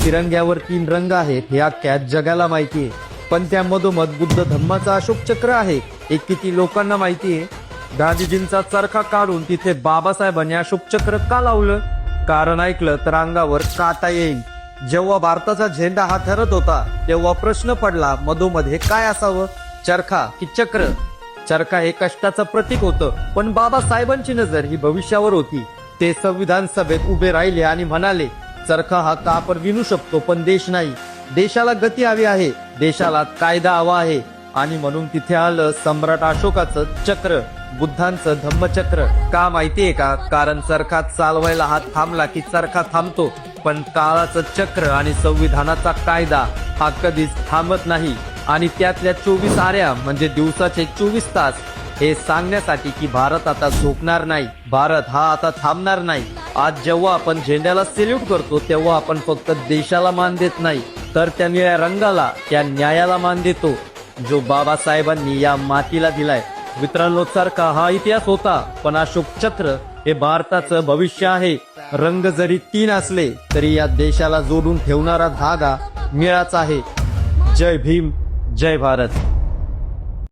तिरंग्यावर 3 रंग आहेत हे अख्ख्या जगाला माहिती आहे, पण त्या मधोमध बुद्ध धम्माचा अशोक चक्र आहे हे किती लोकांना माहिती आहे? गांधीजींचा चरखा काढून तिथे बाबासाहेबांनी अशोक चक्र का लावलं? कारण ऐकलं तर अंगावर काटा येईल. जेव्हा भारताचा झेंडा हा ठरत होता तेव्हा प्रश्न पडला, मधोमध्ये काय असावं, चरखा की चक्र? चरखा हे कष्टाचं प्रतीक होतं, पण बाबासाहेबांची नजर ही भविष्यावर होती. ते संविधान सभेत उभे राहिले आणि म्हणाले, चरखा हा का आपण विणू शकतो पण देश नाही. देशाला गती हवी आहे, देशाला कायदा हवा आहे. आणि म्हणून तिथे आलं सम्राट अशोकाचं चक्र, बुद्धांचं धम्मचक्र. का माहितीये का? कारण चरखा चालवायला हात थांबला की चरखा थांबतो, पण काळाचं चक्र आणि संविधानाचा कायदा हा कधीच थांबत नाही. आणि त्यातल्या 24 आऱ्या म्हणजे दिवसाचे 24 तास हे सांगण्यासाठी की भारत आता झोपणार नाही, भारत हा आता थांबणार नाही. आज जेव्हा आपण झेंड्याला सेल्यूट करतो तेव्हा आपण फक्त देशाला मान देत नाही, तर त्या निळ्या रंगाला, त्या न्यायाला मान देतो जो बाबासाहेबांनी या मातीला दिलाय. मित्रांनो, चरखा हा इतिहास होता, पण अशोक चक्र हे भारताचं भविष्य आहे. रंग जरी 3 असले तरी या देशाला जोडून ठेवणारा धागा निळाच आहे. जय भीम, जय भारत.